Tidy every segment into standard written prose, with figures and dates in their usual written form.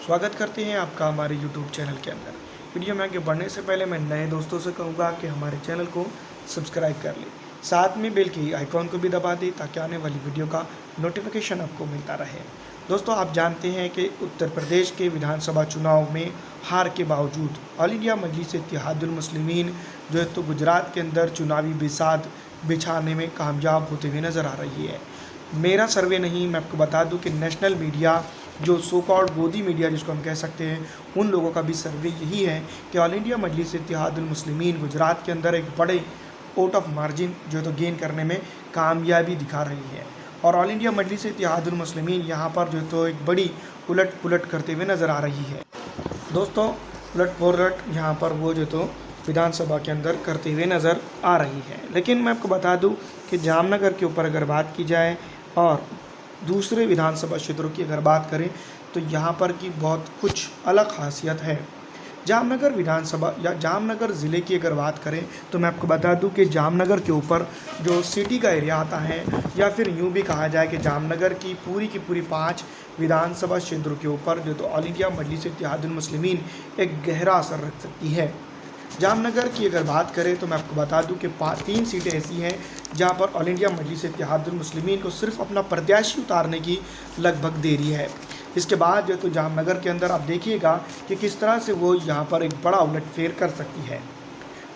स्वागत करते हैं आपका हमारे YouTube चैनल के अंदर। वीडियो में आगे बढ़ने से पहले मैं नए दोस्तों से कहूँगा कि हमारे चैनल को सब्सक्राइब कर लें, साथ में बेल की आइकॉन को भी दबा दें ताकि आने वाली वीडियो का नोटिफिकेशन आपको मिलता रहे। दोस्तों, आप जानते हैं कि उत्तर प्रदेश के विधानसभा चुनाव में हार के बावजूद ऑल इंडिया मजलिस इत्तेहादुल मुस्लिमीन जो है तो गुजरात के अंदर चुनावी बिसात बिछाने में कामयाब होते हुए नज़र आ रही है। मेरा सर्वे नहीं, मैं आपको बता दूं कि नेशनल मीडिया जो सो कॉल्ड गोदी मीडिया जिसको हम कह सकते हैं, उन लोगों का भी सर्वे यही है कि ऑल इंडिया मजलिस इत्तेहादुल मुस्लिमीन गुजरात के अंदर एक बड़े आउट ऑफ मार्जिन जो है तो गेन करने में कामयाबी दिखा रही है। और ऑल इंडिया मजलिस इत्तेहादुल मुस्लिमीन यहाँ पर जो है तो एक बड़ी उलट पुलट करते हुए नज़र आ रही है। दोस्तों, उलट पुलट यहाँ पर वो जो तो विधानसभा के अंदर करते हुए नज़र आ रही है। लेकिन मैं आपको बता दूं कि जामनगर के ऊपर अगर बात की जाए और दूसरे विधानसभा क्षेत्रों की अगर बात करें तो यहाँ पर की बहुत कुछ अलग खासियत है। जामनगर विधानसभा या जामनगर ज़िले की अगर बात करें तो मैं आपको बता दूं कि जामनगर के ऊपर जो सिटी का एरिया आता है, या फिर यूँ भी कहा जाए कि जामनगर की पूरी 5 विधानसभा क्षेत्रों के ऊपर जो तो ऑल इंडिया मजलिस इत्तेहादुल मुस्लिमीन एक गहरा असर रख सकती है। जामनगर की अगर बात करें तो मैं आपको बता दूं कि 3 सीटें ऐसी हैं जहां पर ऑल इंडिया मजलिस इत्तेहादुल मुस्लिमीन को सिर्फ अपना प्रत्याशी उतारने की लगभग देरी है। इसके बाद जो तो जामनगर के अंदर आप देखिएगा कि किस तरह से वो यहां पर एक बड़ा उलटफेर कर सकती है।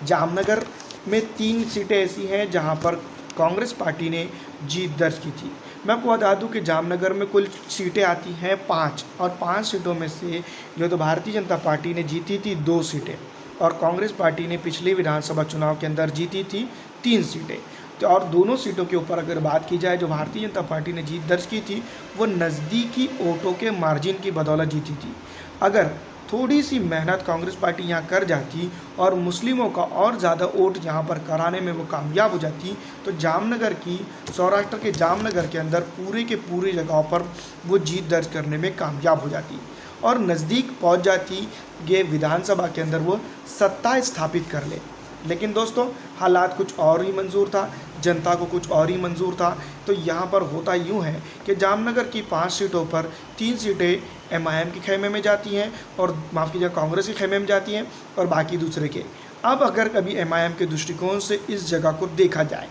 जामनगर में 3 सीटें ऐसी हैं जहां पर कांग्रेस पार्टी ने जीत दर्ज की थी। मैं आपको बता दूं कि जामनगर में कुल सीटें आती हैं 5, और 5 सीटों में से जो तो भारतीय जनता पार्टी ने जीती थी 2 सीटें, और कांग्रेस पार्टी ने पिछले विधानसभा चुनाव के अंदर जीती थी 3 सीटें। तो और दोनों सीटों के ऊपर अगर बात की जाए, जो भारतीय जनता पार्टी ने जीत दर्ज की थी वो नज़दीकी वोटों के मार्जिन की बदौलत जीती थी। अगर थोड़ी सी मेहनत कांग्रेस पार्टी यहाँ कर जाती और मुस्लिमों का और ज़्यादा वोट यहाँ पर कराने में वो कामयाब हो जाती तो जामनगर की, सौराष्ट्र के जामनगर के अंदर पूरे के पूरी जगहों पर वो जीत दर्ज करने में कामयाब हो जाती और नज़दीक पहुंच जाती ये विधानसभा के अंदर वो सत्ता स्थापित कर ले। लेकिन दोस्तों, हालात कुछ और ही मंजूर था, जनता को कुछ और ही मंजूर था। तो यहाँ पर होता यूँ है कि जामनगर की 5 सीटों पर 3 सीटें MIM के खेमे में जाती हैं, और माफ़ कीजिए कांग्रेस के खेमे में जाती हैं, और बाकी दूसरे के। अब अगर कभी MIM के दृष्टिकोण से इस जगह को देखा जाए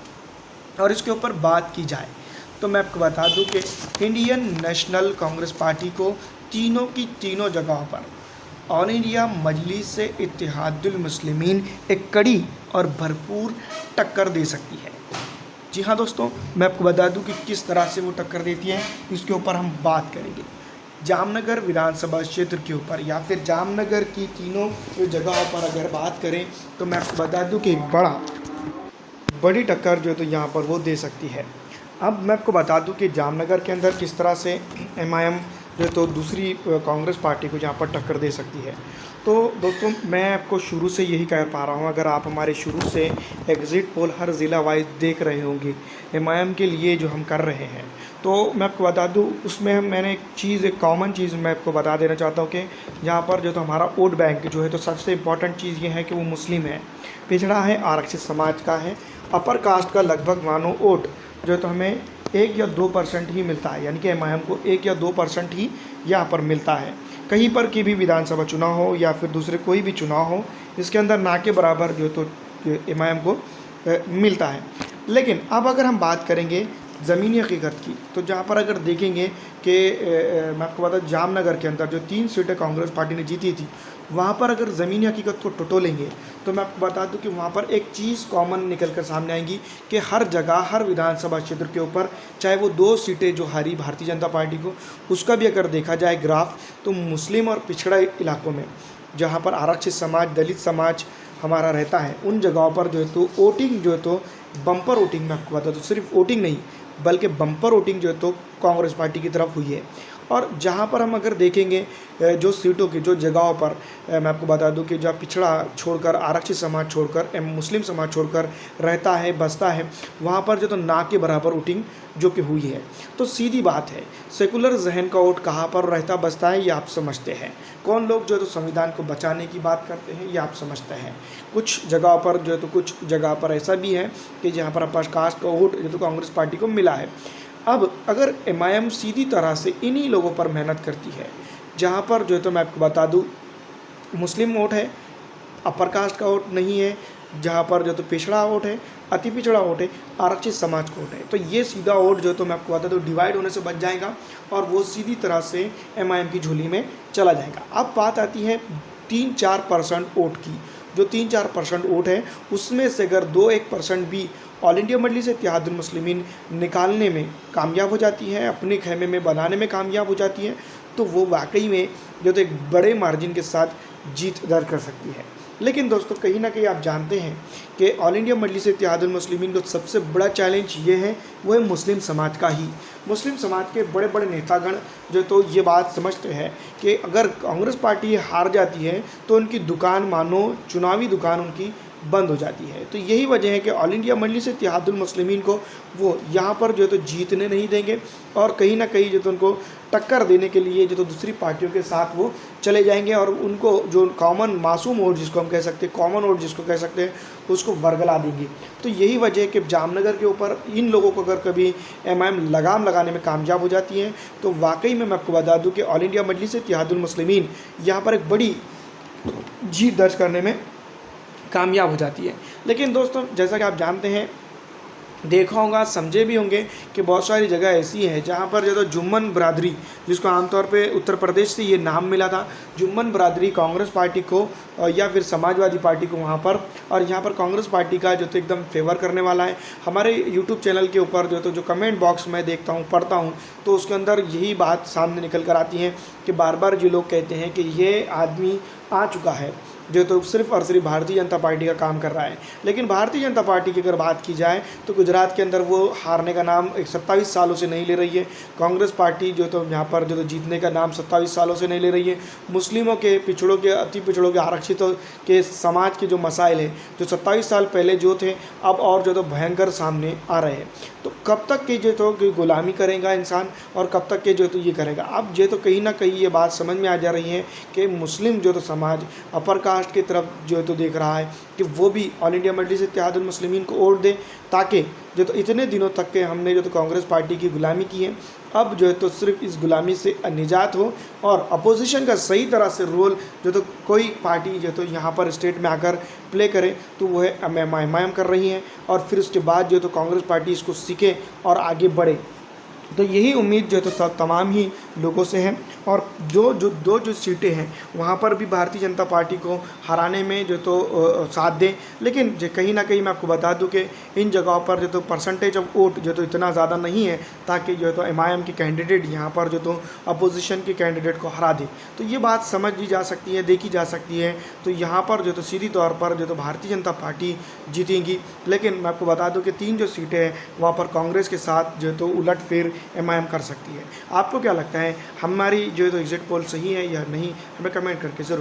और इसके ऊपर बात की जाए तो मैं आपको बता दूं कि इंडियन नेशनल कांग्रेस पार्टी को तीनों की तीनों जगहों पर ऑल इंडिया मजलिस से इत्तेहादुल मुस्लिमीन एक कड़ी और भरपूर टक्कर दे सकती है। जी हाँ दोस्तों, मैं आपको बता दूं कि किस तरह से वो टक्कर देती है, इसके ऊपर हम बात करेंगे। जामनगर विधानसभा क्षेत्र के ऊपर या फिर जामनगर की तीनों जगहों पर अगर बात करें तो मैं आपको बता दूं कि एक बड़ी टक्कर जो है तो यहाँ पर वो दे सकती है। अब मैं आपको बता दूं कि जामनगर के अंदर किस तरह से MIM जो तो दूसरी कांग्रेस पार्टी को यहाँ पर टक्कर दे सकती है। तो दोस्तों, मैं आपको शुरू से यही कह पा रहा हूँ, अगर आप हमारे शुरू से एग्ज़िट पोल हर ज़िला वाइज देख रहे होंगे MIM के लिए जो हम कर रहे हैं, तो मैं आपको बता दूँ उसमें मैंने एक कॉमन चीज़ मैं आपको बता देना चाहता हूँ कि यहाँ पर जो तो हमारा वोट बैंक जो है तो सबसे इम्पॉर्टेंट चीज़ ये है कि वो मुस्लिम है, पिछड़ा है, आरक्षित समाज का है, अपर कास्ट का लगभग मानो वोट जो है तो हमें 1 या 2% ही मिलता है, यानी कि MIM को 1 या 2% ही यहाँ पर मिलता है। कहीं पर की भी विधानसभा चुनाव हो या फिर दूसरे कोई भी चुनाव हो, इसके अंदर ना के बराबर जो तो MIM को मिलता है। लेकिन अब अगर हम बात करेंगे ज़मीनी हकीकत की, तो जहाँ पर अगर देखेंगे कि मैं आपको बता जामनगर के अंदर जो 3 सीटें कांग्रेस पार्टी ने जीती थी, वहाँ पर अगर ज़मीनी हकीकत को टटोलेंगे तो मैं आपको बता दूं कि वहाँ पर एक चीज़ कॉमन निकल कर सामने आएंगी कि हर जगह, हर विधानसभा क्षेत्र के ऊपर, चाहे वो 2 सीटें जो हारी भारतीय जनता पार्टी को, उसका भी अगर देखा जाए ग्राफ, तो मुस्लिम और पिछड़ा इलाकों में जहाँ पर आरक्षित समाज, दलित समाज हमारा रहता है, उन जगहों पर जो है तो वोटिंग जो है तो बम्पर वोटिंग, मैं आपको बता दूँ सिर्फ वोटिंग नहीं बल्कि बम्पर वोटिंग जो है तो कांग्रेस पार्टी की तरफ हुई है। और जहाँ पर हम अगर देखेंगे जो सीटों की, जो जगहों पर मैं आपको बता दूं कि जहाँ पिछड़ा छोड़कर, आरक्षित समाज छोड़कर, मुस्लिम समाज छोड़कर रहता है, बसता है, वहाँ पर जो तो ना के बराबर वोटिंग जो कि हुई है। तो सीधी बात है, सेकुलर जहन का वोट कहाँ पर रहता बसता है ये आप समझते हैं। कौन लोग जो है तो संविधान को बचाने की बात करते हैं ये आप समझते हैं। कुछ जगहों पर जो है तो कुछ जगह पर ऐसा भी है कि जहाँ पर अपर कास्ट का वोट जो तो कांग्रेस पार्टी को मिला है। अब अगर MIM सीधी तरह से इन्हीं लोगों पर मेहनत करती है, जहाँ पर जो है तो मैं आपको बता दूँ मुस्लिम वोट है, अपर कास्ट का वोट नहीं है, जहाँ पर जो तो पिछड़ा वोट है, अति पिछड़ा वोट है, आरक्षित समाज का वोट है। तो ये सीधा वोट जो तो मैं आपको बता दूँ डिवाइड होने से बच जाएगा और वो सीधी तरह से MIM की झोली में चला जाएगा। अब बात आती है 3-4% वोट की। जो 3-4% वोट है उसमें से अगर 2-1% भी ऑल इंडिया मजलिस इत्तेहादुल मुस्लिमीन निकालने में कामयाब हो जाती है, अपने खेमे में बनाने में कामयाब हो जाती है, तो वो वाकई में जो तो एक बड़े मार्जिन के साथ जीत दर्ज कर सकती है। लेकिन दोस्तों कहीं ना कहीं आप जानते हैं कि ऑल इंडिया मजलिस इत्तेहादुल मुस्लिमीन को सबसे बड़ा चैलेंज ये है, वो है मुस्लिम समाज का ही। मुस्लिम समाज के बड़े बड़े नेतागण जो तो ये बात समझते हैं कि अगर कांग्रेस पार्टी हार जाती है तो उनकी दुकान मानो चुनावी दुकान उनकी बंद हो जाती है। तो यही वजह है कि ऑल इंडिया मजलिस इत्तेहादुल मुस्लिमीन को वो यहाँ पर जो तो जीतने नहीं देंगे और कहीं ना कहीं जो तो उनको टक्कर देने के लिए जो तो दूसरी पार्टियों के साथ वो चले जाएंगे और उनको जो कॉमन मासूम वोट जिसको हम कह सकते हैं, कॉमन वोट जिसको कह सकते हैं, उसको वर्गला देंगे। तो यही वजह है कि जामनगर के ऊपर इन लोगों को अगर कभी MIM लगाम लगाने में कामयाब हो जाती है तो वाकई में मैं आपको बता दूँ कि ऑल इंडिया मजलिस इत्तेहादुल मुस्लिमीन यहाँ पर एक बड़ी जीत दर्ज करने में कामयाब हो जाती है। लेकिन दोस्तों जैसा कि आप जानते हैं, देखा होगा, समझे भी होंगे कि बहुत सारी जगह ऐसी है जहाँ पर जो तो जुम्मन बरादरी, जिसको आमतौर पे उत्तर प्रदेश से ये नाम मिला था, जुम्मन बरादरी कांग्रेस पार्टी को या फिर समाजवादी पार्टी को वहाँ पर, और यहाँ पर कांग्रेस पार्टी का जो तो एकदम फेवर करने वाला है। हमारे यूट्यूब चैनल के ऊपर जो कमेंट बॉक्स में देखता हूँ, पढ़ता हूँ, तो उसके अंदर यही बात सामने निकल कर आती है कि बार बार जो लोग कहते हैं कि ये आदमी आ चुका है जो तो सिर्फ और सिर्फ भारतीय जनता पार्टी का काम कर रहा है। लेकिन भारतीय जनता पार्टी की अगर बात की जाए तो गुजरात के अंदर वो हारने का नाम 27 सालों से नहीं ले रही है। कांग्रेस पार्टी जो तो यहाँ पर जो तो जीतने का नाम 27 सालों से नहीं ले रही है। मुस्लिमों के, पिछड़ों के, अति पिछड़ों के, आरक्षितों के समाज के जो मसाइल है जो 27 साल पहले जो थे अब और जो तो भयंकर सामने आ रहे हैं। तो कब तक के जो तो गुलामी करेगा इंसान और कब तक के जो तो ये करेगा। अब जो तो कहीं ना कहीं ये बात समझ में आ जा रही है कि मुस्लिम जो तो समाज अपर कास्ट की तरफ जो तो देख रहा है कि वो भी ऑल इंडिया मजलिस इत्तेहादुल मुस्लिमीन को वोट दे, ताकि जो तो इतने दिनों तक के हमने जो तो कांग्रेस पार्टी की गुलामी की है, अब जो है तो सिर्फ इस गुलामी से निजात हो और अपोजिशन का सही तरह से रोल जो तो कोई पार्टी जो तो यहाँ पर स्टेट में आकर प्ले करे, तो वो है MIM कर रही हैं। और फिर उसके बाद जो तो कांग्रेस पार्टी इसको सीखे और आगे बढ़े। तो यही उम्मीद जो तो सब तमाम ही लोगों से है। और जो सीटें हैं वहाँ पर भी भारतीय जनता पार्टी को हराने में जो तो साथ दें। लेकिन जो कहीं ना कहीं मैं आपको बता दूं कि इन जगहों पर जो तो परसेंटेज ऑफ वोट जो तो इतना ज़्यादा नहीं है ताकि जो तो MIM के कैंडिडेट यहाँ पर जो तो अपोजिशन के कैंडिडेट को हरा दे। तो ये बात समझ ली जा सकती है, देखी जा सकती है। तो यहाँ पर जो तो सीधी तौर पर जो तो भारतीय जनता पार्टी जीतेंगी। लेकिन मैं आपको बता दूँ कि 3 जो सीटें हैं वहाँ पर कांग्रेस के साथ जो तो उलट फेर MIM कर सकती है। आपको क्या लगता है, हमारी जो तो एग्जिट पोल सही है या नहीं, हमें कमेंट करके ज़रूर